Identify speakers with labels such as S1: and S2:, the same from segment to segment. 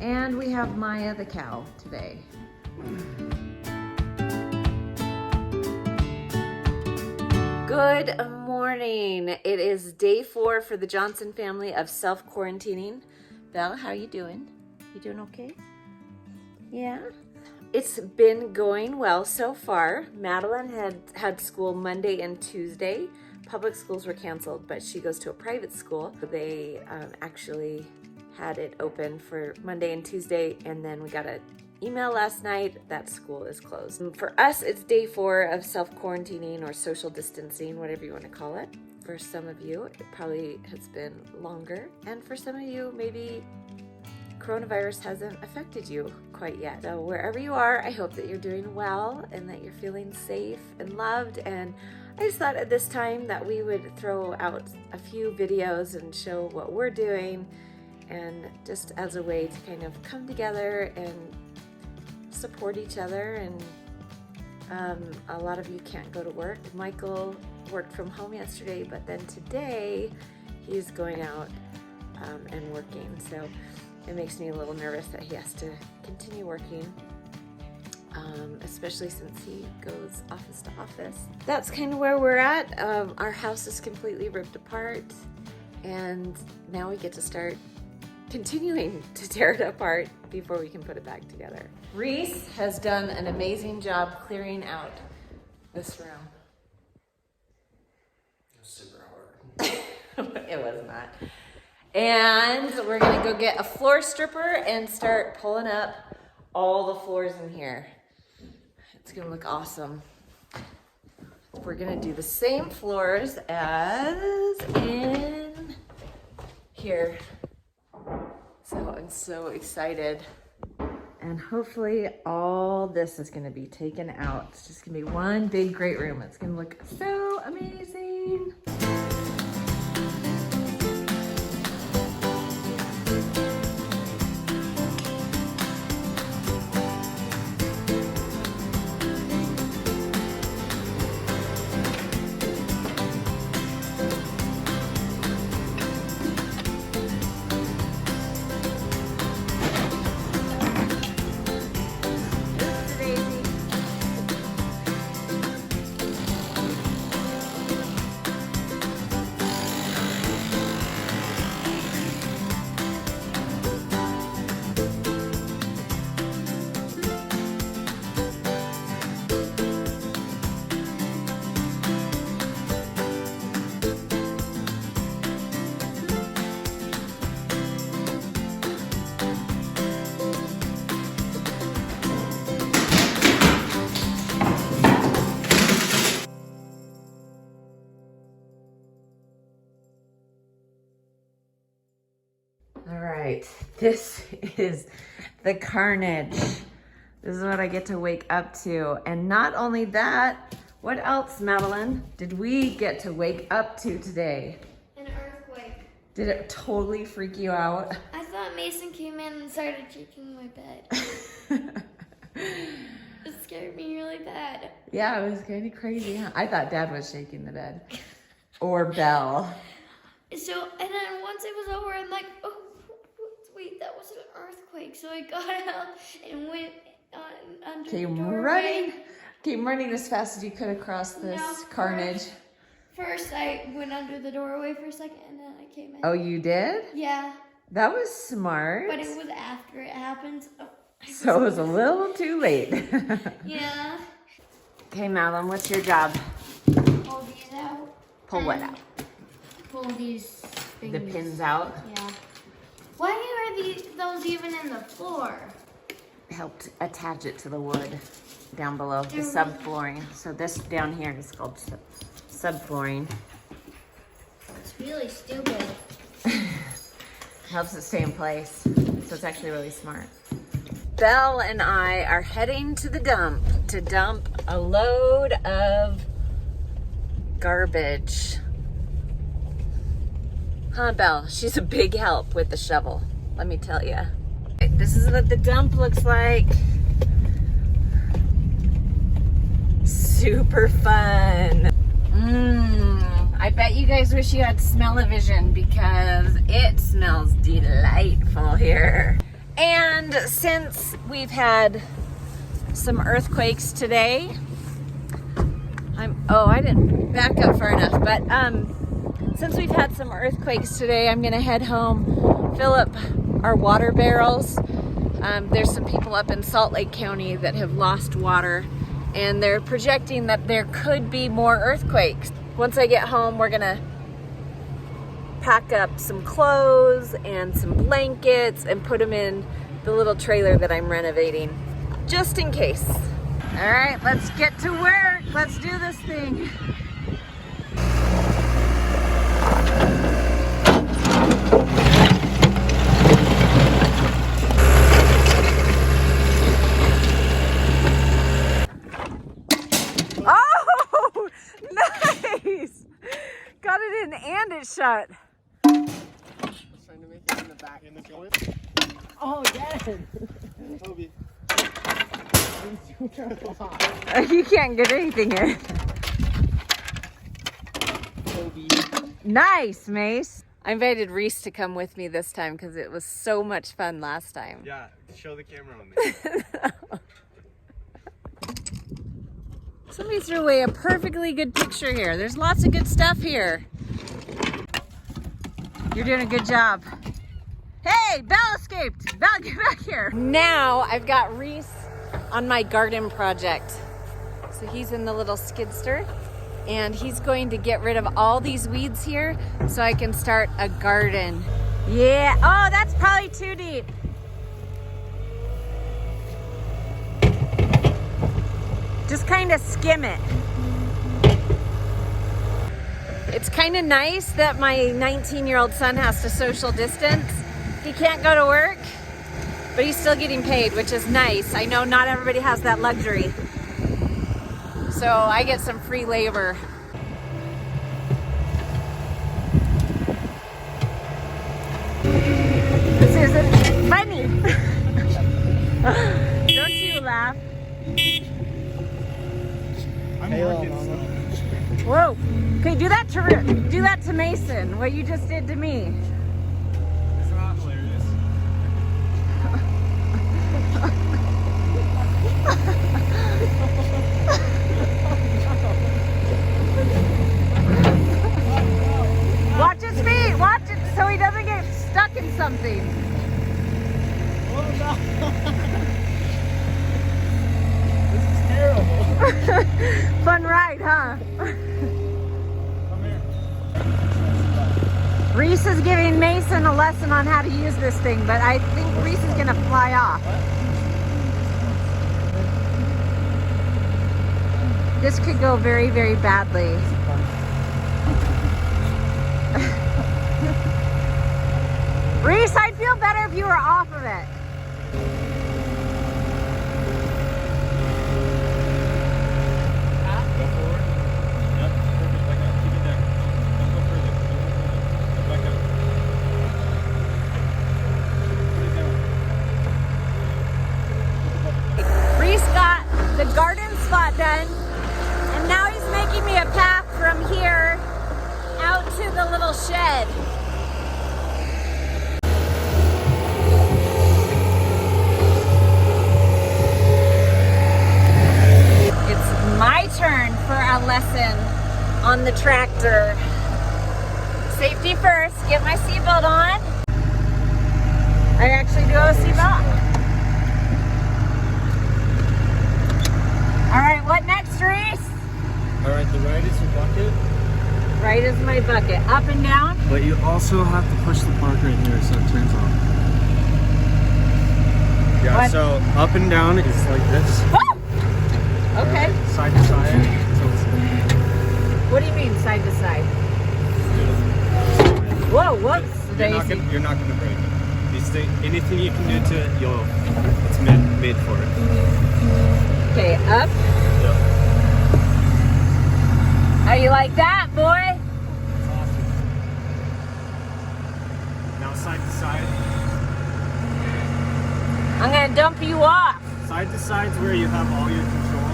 S1: And we have Maya the cow today. Good morning. It is day 4 for the Johnson family of self-quarantining. Belle, how are you doing? You doing okay? Yeah? It's been going well so far. Madeline had school Monday and Tuesday. Public schools were canceled, but she goes to a private school. They actually had it open for Monday and Tuesday, and then we got an email last night that school is closed. For us, it's day 4 of self-quarantining or social distancing, whatever you want to call it. For some of you, it probably has been longer. And for some of you, maybe coronavirus hasn't affected you quite yet. So wherever you are, I hope that you're doing well and that you're feeling safe and loved. And I just thought at this time that we would throw out a few videos and show what we're doing, and just as a way to kind of come together and support each other. And a lot of you can't go to work. Michael worked from home yesterday, but then today he's going out and working. So it makes me a little nervous that he has to continue working, especially since he goes office to office. That's kind of where we're at. Our house is completely ripped apart, and now we get to start continuing to tear it apart before we can put it back together. Reese has done an amazing job clearing out this room.
S2: It was super hard.
S1: It was not. And we're gonna go get a floor stripper and start pulling up all the floors in here. It's gonna look awesome. We're gonna do the same floors as in here. So I'm so excited. And hopefully all this is gonna be taken out. It's just gonna be one big great room. It's gonna look so amazing. All right, this is the carnage. This is what I get to wake up to. And not only that, what else, Madeline, did we get to wake up to today?
S3: An earthquake.
S1: Did it totally freak you out?
S3: I thought Mason came in and started shaking my bed. It scared me really bad.
S1: Yeah, it was kind of crazy, huh? I thought Dad was shaking the bed. Or Belle.
S3: So, and then once it was over, I'm like, oh, wait, that was an earthquake. So I got up and went under the doorway.
S1: Came running as fast as you could across this carnage.
S3: First, I went under the doorway for a second, and then I came in.
S1: Oh, you did?
S3: Yeah.
S1: That was smart.
S3: But it was after it happened.
S1: So it was a little too late.
S3: Yeah.
S1: Okay, Madeline, what's your job?
S3: Pull these out.
S1: Pull what out?
S3: Pull these things.
S1: The pins out?
S3: Yeah. Why are those even in the floor?
S1: Helped attach it to the wood down below, the subflooring. So this down here is called subflooring.
S3: It's really stupid.
S1: Helps it stay in place. So it's actually really smart. Belle and I are heading to the dump to dump a load of garbage. Huh, Belle? She's a big help with the shovel, let me tell you. This is what the dump looks like. Super fun. I bet you guys wish you had smell-o-vision because it smells delightful here. And since we've had some earthquakes today, I didn't back up far enough, but since we've had some earthquakes today, I'm gonna head home, fill up our water barrels. There's some people up in Salt Lake County that have lost water, and they're projecting that there could be more earthquakes. Once I get home, we're gonna pack up some clothes and some blankets and put them in the little trailer that I'm renovating, just in case. All right, let's get to work. Let's do this thing. Oh, nice! Got it in and it shut.
S2: Trying to make it in the back in the joint.
S1: Oh, yes.
S2: Toby.
S1: You can't get anything in.
S2: Toby.
S1: Nice, Mace. I invited Reese to come with me this time because it was so much fun last time.
S2: Yeah, show the camera on me.
S1: Somebody threw away a perfectly good picture here. There's lots of good stuff here. You're doing a good job. Hey, Belle escaped. Belle, get back here. Now I've got Reese on my garden project. So he's in the little skidster and he's going to get rid of all these weeds here so I can start a garden. Yeah, oh, that's probably too deep. Just kind of skim it. It's kind of nice that my 19-year-old son has to social distance. He can't go to work, but he's still getting paid, which is nice. I know not everybody has that luxury. So I get some free labor. This isn't funny. Don't you laugh. Whoa. Okay, do that to Mason, what you just did to me.
S2: It's not hilarious.
S1: Watch his feet, watch it so he doesn't get stuck in something.
S2: Oh no. This is terrible.
S1: Fun ride, huh?
S2: Come here.
S1: Reese is giving Mason a lesson on how to use this thing, but I think Reese is gonna fly off. This could go very, very badly. Reese, I'd feel better if you were off of it.
S2: Go forward. Yep, perfect. Like that. Keep it there. Don't go further. Go back up. Put it down.
S1: Reese got the garden spot done, and now he's making me a path from here out to the little shed. It's my turn for a lesson on the tractor. Safety first, get my seatbelt on. I actually do have a seatbelt. All right, what next, Reese?
S2: All right, the right is your bucket,
S1: Right is my bucket. Up and down?
S2: but you also have to push the park right here so it turns on. Yeah,
S1: What?
S2: so up and down is like this.
S1: Woo! Okay.
S2: Alright, side to side.
S1: What do you mean side to side? Whoa, whoops. Daisy.
S2: You're not gonna break it. You stay, anything you can do to it, it's made for it.
S1: Okay, up.
S2: Yep.
S1: How you like that, boy?
S2: That's awesome. Now side to side.
S1: I'm gonna dump you off.
S2: Side to side's where you have all your control.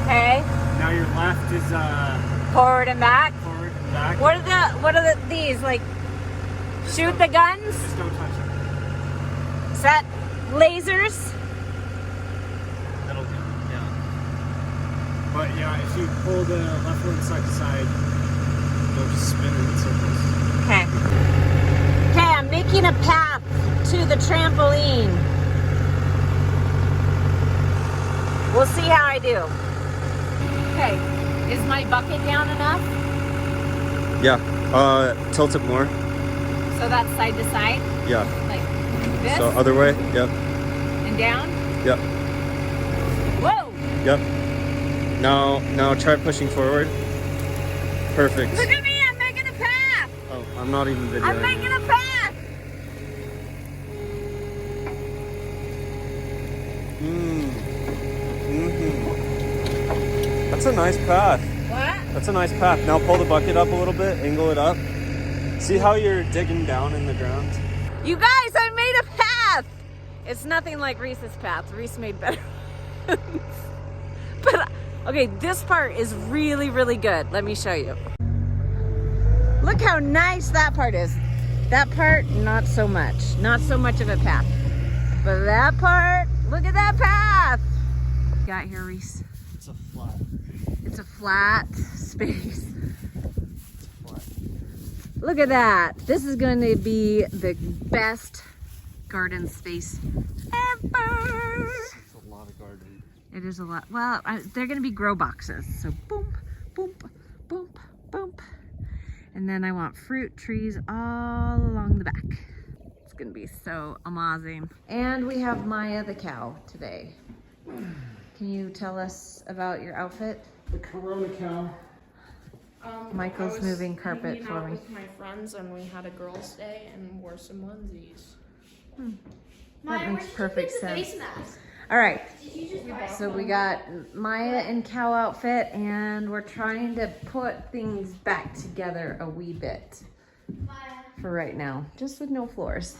S1: Okay.
S2: Now your left is
S1: Forward and back.
S2: forward and back.
S1: What are these, like, shoot the guns?
S2: Just don't touch it.
S1: Is that lasers?
S2: That'll do. Yeah. But yeah, if you pull the left one side to side, they'll just spin in circles.
S1: Okay. Okay, I'm making a path to the trampoline. We'll see how I do. Okay, is my bucket down enough?
S4: Yeah, tilt it more.
S1: So that's side to side?
S4: Yeah.
S1: Like this?
S4: So other way, yep.
S1: And down?
S4: Yep.
S1: Whoa!
S4: Yep. Now try pushing forward. Perfect.
S1: Look at me, I'm making a path!
S4: Oh, I'm not even videoing.
S1: I'm making a path!
S4: That's a nice path.
S1: What?
S4: That's a nice path. Now pull the bucket up a little bit, angle it up. See how you're digging down in the ground?
S1: You guys, I made a path! It's nothing like Reese's path. Reese made better ones. But, okay, this part is really, really good. Let me show you. Look how nice that part is. That part, not so much. Not so much of a path. But that part, look at that path! Got here, Reese.
S4: It's a flat.
S1: It's a flat space.
S4: It's flat.
S1: Look at that. This is going to be the best garden space ever.
S4: It's a lot of garden.
S1: It is a lot. Well, they're going to be grow boxes. So boom, boom, boom, boom. And then I want fruit trees all along the back. It's going to be so amazing. And we have Maya the cow today. Can you tell us about your outfit?
S2: The Corona cow.
S1: Michael's
S5: I was
S1: moving carpet
S5: hanging
S1: for
S5: out
S1: me.
S5: with my friends and we had a girls' day and wore some onesies.
S1: That makes perfect sense.
S3: Face mask.
S1: All right,
S3: Did you just buy
S1: so we got Maya in cow outfit and we're trying to put things back together a wee bit
S3: Maya?
S1: for right now, just with no floors.